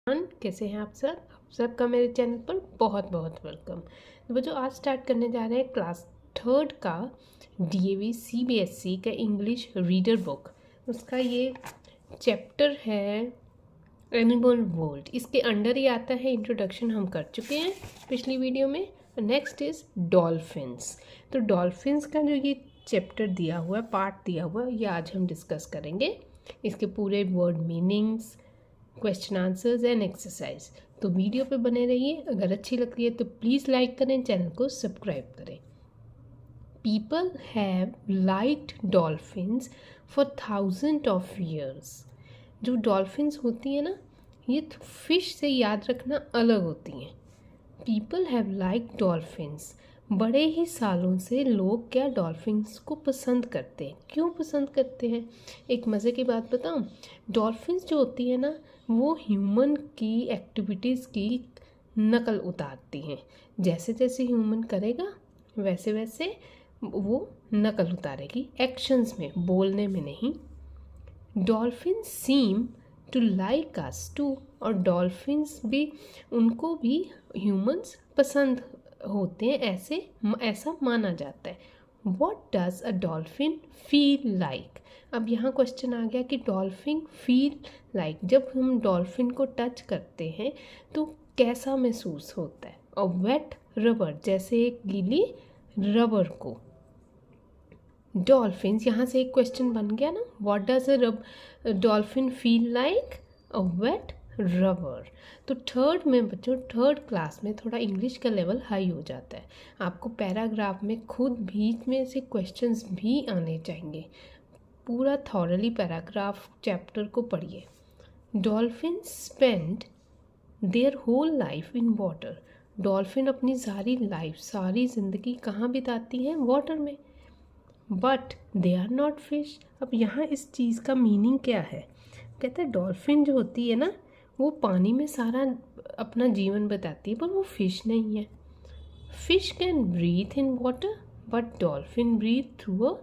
कैसे हैं आप सब? सबका मेरे चैनल पर बहुत बहुत वेलकम। वो जो आज स्टार्ट करने जा रहे हैं क्लास 3 का DAV CBSE का इंग्लिश रीडर बुक, उसका ये चैप्टर है एनिमल वर्ल्ड। इसके अंडर ही आता है, इंट्रोडक्शन हम कर चुके हैं पिछली वीडियो में। Next is dolphins. तो डॉल्फिन्स का जो ये चैप्टर दिया हुआ है, पार्ट दिया हुआ है, ये आज हम डिस्कस करेंगे। इसके पूरे word meanings, question answers and exercise. तो वीडियो पे बने रहिए। अगर अच्छी लग रही है तो प्लीज़ लाइक करें, चैनल को सब्सक्राइब करें। People have liked dolphins for thousand of years. जो डॉल्फिन्स होती हैं ना, ये फिश से याद रखना अलग होती हैं। People have like dolphins. बड़े ही सालों से लोग क्या डॉल्फिन्स को पसंद करते हैं। क्यों पसंद करते हैं? एक मज़े की बात बताऊं, डॉल्फिन्स जो होती है ना, वो ह्यूमन की एक्टिविटीज़ की नकल उतारती हैं। जैसे जैसे ह्यूमन करेगा वैसे वैसे वो नकल उतारेगी एक्शंस में, बोलने में नहीं। Dolphin seem to like us too. और डॉल्फिन्स भी, उनको भी ह्यूमंस पसंद होते हैं, ऐसा माना जाता है। What does a dolphin feel like? अब यहाँ क्वेश्चन आ गया कि डॉल्फिन फील लाइक, जब हम डॉल्फिन को टच करते हैं तो कैसा महसूस होता है। और वेट रबर, जैसे एक गीली रबर को। डॉल्फिन्स, यहाँ से एक क्वेश्चन बन गया ना, what does a dolphin feel like? A wet rubber. तो थर्ड में बच्चों, थर्ड क्लास में थोड़ा इंग्लिश का लेवल हाई हो जाता है। आपको पैराग्राफ में खुद बीच में से क्वेश्चंस भी आने चाहिए। पूरा थॉरली पैराग्राफ चैप्टर को पढ़िए। Dolphin spend their whole life in water. Dolphin अपनी सारी लाइफ, सारी ज़िंदगी कहाँ बिताती हैं? वाटर में। But they are not fish. अब यहाँ इस चीज़ का मीनिंग क्या है? कहते हैं डॉल्फिन जो होती है ना, वो पानी में सारा अपना जीवन बिताती है, पर वो फिश नहीं है। Fish can breathe in water but dolphin breathe through a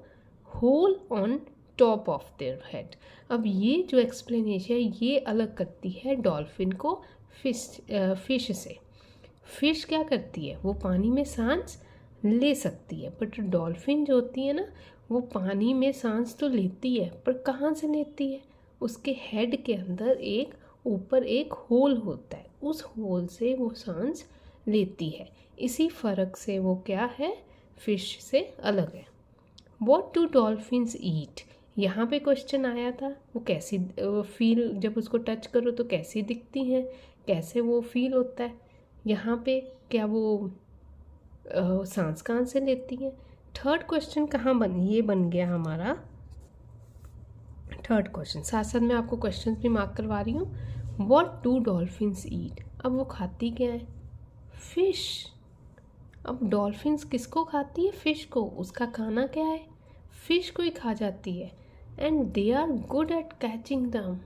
hole on top of their head. अब ये जो एक्सप्लेनेशन है, ये अलग करती है डॉल्फिन को फिश से। फिश क्या करती है? वो पानी में सांस ले सकती है, बट डॉल्फिन जो होती है ना, वो पानी में सांस तो लेती है, पर कहाँ से लेती है? उसके हेड के अंदर एक ऊपर एक होल होता है, उस होल से वो सांस लेती है। इसी फ़र्क से वो क्या है, फिश से अलग है। What do dolphins eat? यहाँ पे क्वेश्चन आया था, वो कैसी फील, जब उसको टच करो तो कैसी दिखती हैं, कैसे वो फील होता है। यहाँ पे क्या वो सांस कहाँ से लेती हैं? थर्ड क्वेश्चन कहाँ ये बन गया हमारा थर्ड क्वेश्चन। साथ साथ मैं आपको क्वेश्चन भी मार्क करवा रही हूँ। What do dolphins eat? अब वो खाती क्या है? फिश। अब डॉल्फिन्स किसको खाती है? फिश को। उसका खाना क्या है? फिश को ही खा जाती है। And they are good at catching them.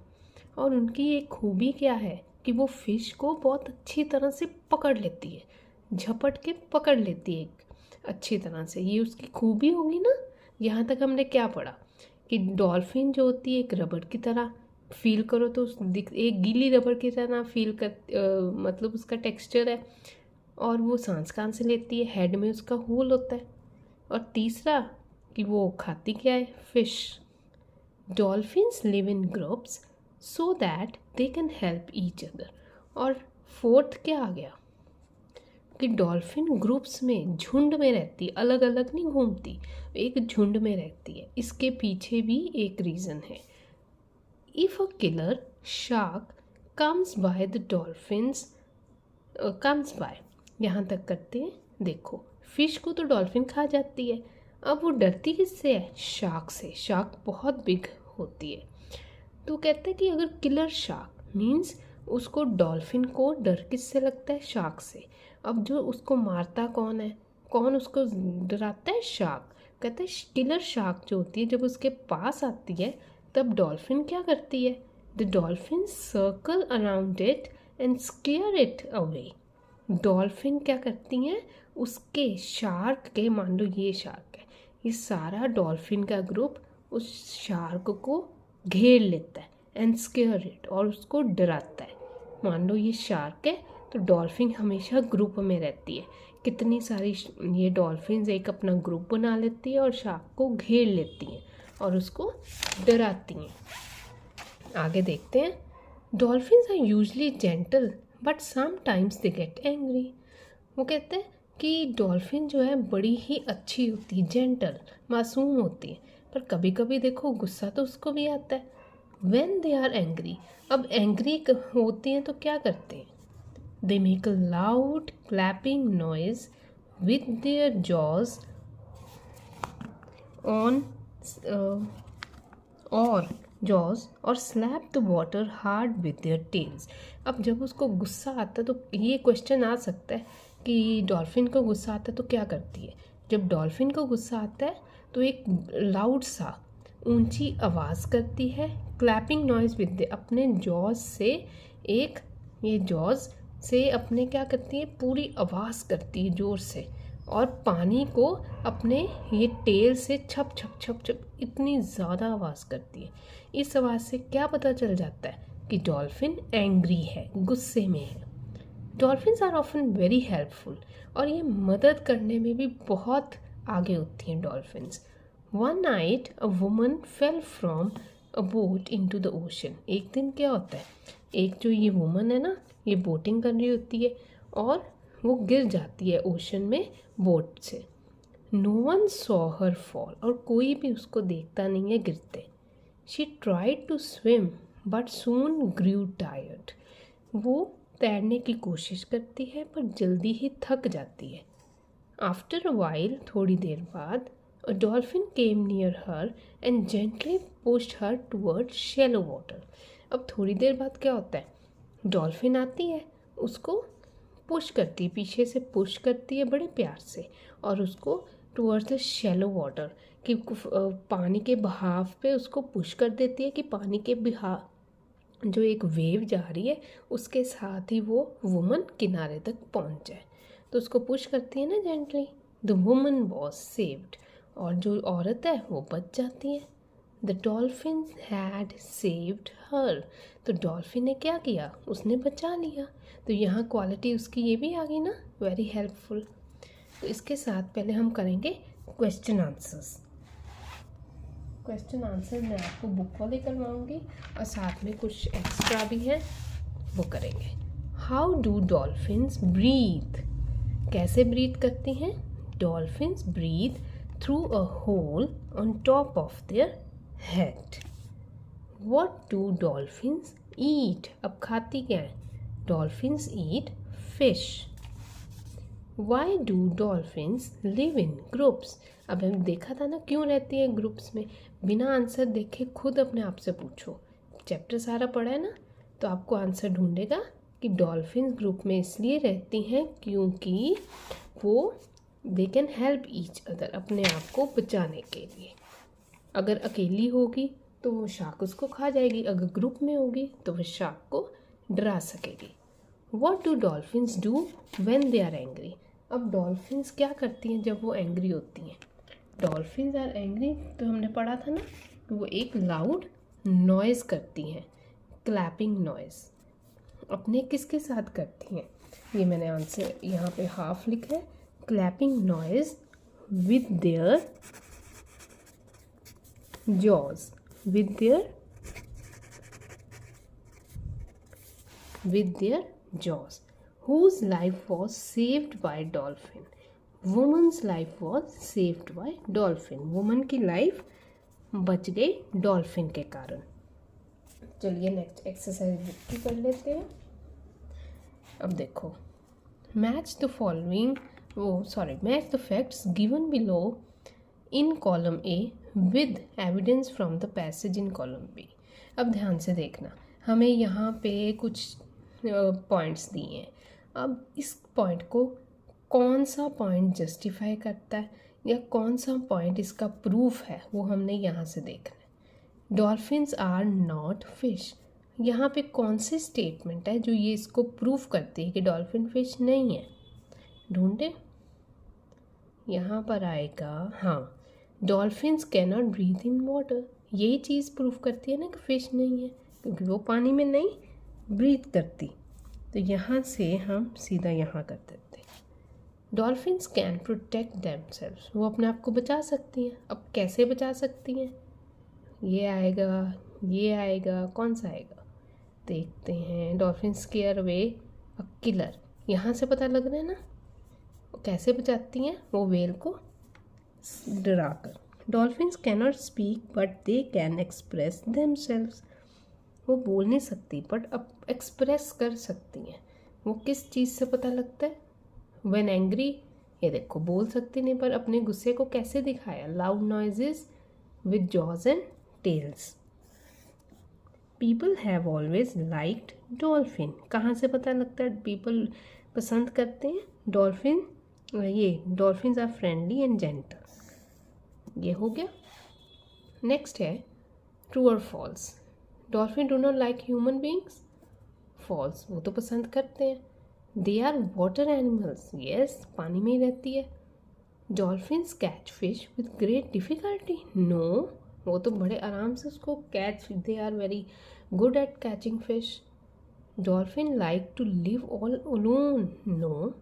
और उनकी एक खूबी क्या है कि वो फिश को बहुत अच्छी तरह से पकड़ लेती है, झपट के पकड़ लेती है अच्छी तरह से। ये उसकी खूबी होगी ना। यहाँ तक हमने क्या पढ़ा कि डॉल्फिन जो होती है एक रबर की तरह, फील करो तो एक गीली रबर की तरह फील कर, मतलब उसका टेक्सचर है। और वो सांस कहाँ से लेती है? हेड में उसका होल होता है। और तीसरा कि वो खाती क्या है? Fish. Dolphins live in groups so that they can help each other. और फोर्थ क्या आ गया कि डॉल्फिन ग्रुप्स में, झुंड में रहती है, अलग अलग नहीं घूमती, एक झुंड में रहती है। इसके पीछे भी एक रीज़न है। If a killer shark comes by the dolphins comes by, यहाँ तक करते हैं। देखो, फिश को तो डॉल्फिन खा जाती है, अब वो डरती किससे है? शार्क से। शार्क बहुत बिग होती है। तो कहते हैं कि अगर किलर शार्क मीन्स उसको, डॉल्फिन को डर किससे लगता है? शार्क से। अब जो उसको मारता कौन है, कौन उसको डराता है? शार्क। कहते हैं किलर शार्क जो होती है, जब उसके पास आती है तब डॉल्फिन क्या करती है? The dolphin circle around it and square it away. Dolphin क्या करती हैं? उसके शार्क के, मान लो ये शार्क है, ये सारा डॉल्फिन का ग्रुप उस शार्क को घेर लेता है एंड स्केयर इट, और उसको डराता है। मान लो ये शार्क है तो डॉल्फिन हमेशा ग्रुप में रहती है। कितनी सारी ये डॉल्फिन्स एक अपना ग्रुप बना लेती है और शार्क को घेर लेती हैं और उसको डराती हैं। आगे देखते हैं। Dolphins are usually gentle but sometimes they get angry. वो कहते हैं कि डॉल्फिन जो है बड़ी ही अच्छी होती है, जेंटल, मासूम होती है, पर कभी कभी देखो गुस्सा तो उसको भी आता है। व्हेन दे आर एंग्री, अब एंग्री होती हैं तो क्या करते हैं? They make a loud clapping noise with their jaws on और slap the water hard with their tails. अब जब उसको गुस्सा आता है तो ये क्वेश्चन आ सकता है कि डॉल्फिन को गुस्सा आता है तो क्या करती है? जब डॉल्फिन को गुस्सा आता है तो एक लाउड सा ऊंची आवाज़ करती है, क्लैपिंग नॉइज विद अपने जॉज से, ये जॉज से अपने क्या करती है, पूरी आवाज़ करती है ज़ोर से, और पानी को अपने ये टेल से छप छप छप छप इतनी ज़्यादा आवाज़ करती है। इस आवाज़ से क्या पता चल जाता है कि डॉल्फिन एंग्री है, गुस्से में है। Dolphins are often very helpful, और ये मदद करने में भी बहुत आगे होती हैं dolphins. One night a woman fell from a boat into the ocean. एक दिन क्या होता है, एक जो ये वुमन है ना, ये बोटिंग कर रही होती है और वो गिर जाती है ओशन में बोट से। No one saw her fall, और कोई भी उसको देखता नहीं है गिरते। She tried to swim but soon grew tired. वो तैरने की कोशिश करती है पर जल्दी ही थक जाती है। आफ्टर अ वाइल, थोड़ी देर बाद, a dolphin came near her and gently pushed her toward shallow water. अब थोड़ी देर बाद क्या होता है, डॉल्फिन आती है, उसको पुश करती है, पीछे से पुश करती है बड़े प्यार से, और उसको टूवर्ड्स द शैलो वाटर, कि पानी के बहाव पे उसको पुश कर देती है कि पानी के बहाव जो एक वेव जा रही है उसके साथ ही वो वुमन किनारे तक पहुंच जाए। तो उसको पुश करती है ना gently. The woman was saved, और जो औरत है वो बच जाती है। द डॉल्फिन हैड सेव्ड हर, तो डॉल्फिन ने क्या किया, उसने बचा लिया। तो यहाँ क्वालिटी उसकी ये भी आ गई ना, वेरी हेल्पफुल। तो इसके साथ पहले हम करेंगे क्वेश्चन आंसर्स। क्वेश्चन आंसर मैं आपको बुक वाले करवाऊंगी और साथ में कुछ एक्स्ट्रा भी है वो करेंगे। हाउ डू डॉल्फिन्स ब्रीथ, कैसे ब्रीथ करती हैं? Dolphins breathe through a hole on top of their head. What do dolphins eat, अब खाती क्या है? Dolphins eat fish. Why do dolphins live in groups, अब हम देखा था ना क्यों रहती है ग्रुप्स में। बिना आंसर देखे खुद अपने आप से पूछो, चैप्टर सारा पढ़ा है ना, तो आपको आंसर ढूंढेगा कि डॉल्फिन्स ग्रुप में इसलिए रहती हैं क्योंकि वो they can help each other, अपने आप को बचाने के लिए। अगर अकेली होगी तो वो शार्क उसको खा जाएगी, अगर ग्रुप में होगी तो वो शार्क को डरा सकेगी। What do dolphins do when they are angry? अब डॉल्फिन्स क्या करती हैं जब वो एंग्री होती हैं? डॉल्फिन्स आर एंग्री, तो हमने पढ़ा था ना कि वो एक लाउड नॉइज़ करती हैं, क्लैपिंग नॉइज़। अपने किसके साथ करती हैं? ये मैंने आंसर यहाँ पे हाफ लिखा है, clapping noise with their jaws, with their jaws. Whose life was saved by dolphin? Woman's life was saved by dolphin. Woman की लाइफ बच गई डॉल्फिन के कारण। चलिए नेक्स्ट एक्सरसाइज की कर लेते हैं। अब देखो, match the following, match the facts given below in column A with evidence from the passage in column B. अब ध्यान से देखना, हमें यहाँ पे कुछ पॉइंट्स दिए हैं। अब इस पॉइंट को कौन सा पॉइंट जस्टिफाई करता है या कौन सा पॉइंट इसका प्रूफ है वो हमने यहाँ से देखना है। डॉल्फिन्स आर नॉट फिश, यहाँ पे कौन सी स्टेटमेंट है जो ये इसको प्रूफ करती है कि डॉल्फिन फिश नहीं है? ढूंढे, यहाँ पर आएगा, हाँ, dolphins cannot breathe in water, यही चीज़ प्रूफ करती है ना कि फिश नहीं है, क्योंकि वो पानी में नहीं ब्रीथ करती। तो यहाँ से हम सीधा यहाँ कर देते हैं। डॉल्फिन्स कैन प्रोटेक्ट देमसेल्व्स, वो अपने आप को बचा सकती हैं। अब कैसे बचा सकती हैं? ये आएगा, कौन सा आएगा देखते हैं। Dolphins square away a killer, यहाँ से पता लग रहा है ना कैसे बचाती हैं वो वेल को डराकर। Dolphins cannot speak but they can express themselves, वो बोल नहीं सकती बट अब एक्सप्रेस कर सकती हैं। वो किस चीज़ से पता लगता है? व्हेन एंग्री, ये देखो बोल सकती नहीं पर अपने गुस्से को कैसे दिखाया? Loud noises with jaws and tails. People have always liked dolphin, कहाँ से पता लगता है पीपल पसंद करते हैं डॉल्फिन? ये dolphins are friendly and gentle, ये हो गया। नेक्स्ट है ट्रू और false. Dolphin do not like human beings, false, वो तो पसंद करते हैं। They are water animals, yes पानी में ही रहती है। Dolphins catch fish with great difficulty, no, वो तो बड़े आराम से उसको catch, they are very good at catching fish. Dolphin like to live all alone, no.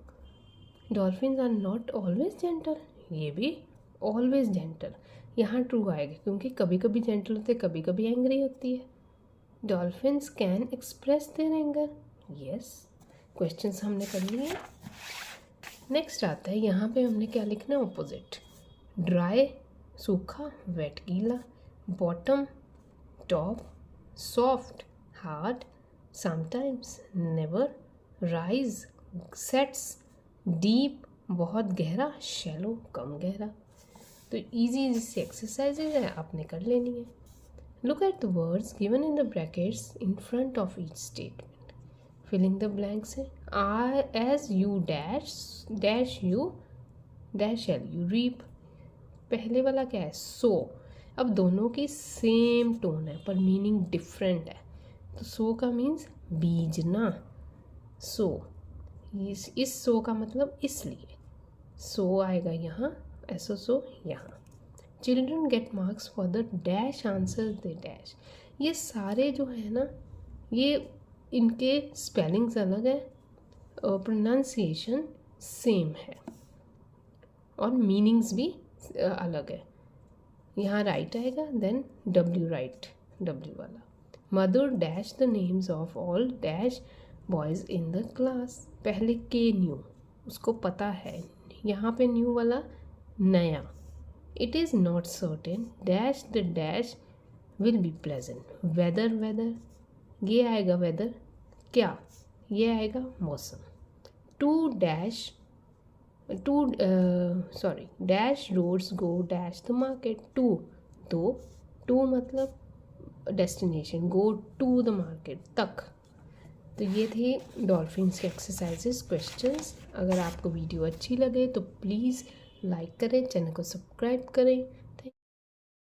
Dolphins are not always gentle, ये भी ऑलवेज जेंटल, यहाँ ट्रू आएगा क्योंकि कभी कभी जेंटल होते कभी कभी एंग्री होती है। Dolphins can express their anger, yes, questions हमने कर लिए। नेक्स्ट आता है, यहाँ पे हमने क्या लिखना है? ऑपोजिट। ड्राई सूखा, वेट गीला, bottom top, soft hard, sometimes never, rise sets, deep बहुत गहरा, शैलो कम गहरा। तो इजी से एक्सरसाइजेज है, आपने कर लेनी है। Look at the words given in the brackets in front of each statement, filling the blanks है। As you dash you dash shall you reap, पहले वाला क्या है? सो। अब दोनों की सेम टोन है पर मीनिंग डिफरेंट है, तो सो का मीन्स बीजना, सो, इस सो का मतलब इसलिए, सो आएगा यहाँ, ऐसो सो यहाँ। Children get marks for the dash answer they dash, ये सारे जो है ना ये इनके स्पेलिंग्स अलग है, प्रोनाउंसिएशन सेम है और मीनिंग्स भी अलग है। यहाँ राइट आएगा, देन डब्ल्यू राइट, डब्ल्यू वाला। Mother dash the names of all dash boys in the class, पहले के न्यू, उसको पता है, यहाँ पे न्यू वाला नया। It is not certain dash the dash will be pleasant, weather weather, ये आएगा वेदर क्या, ये आएगा मौसम। To dash dash roads go dash the market, to मतलब destination, go to the market तक। तो ये थे डॉल्फिन्स के एक्सरसाइजेस, क्वेश्चंस। अगर आपको वीडियो अच्छी लगे तो प्लीज़ लाइक करें, चैनल को सब्सक्राइब करें।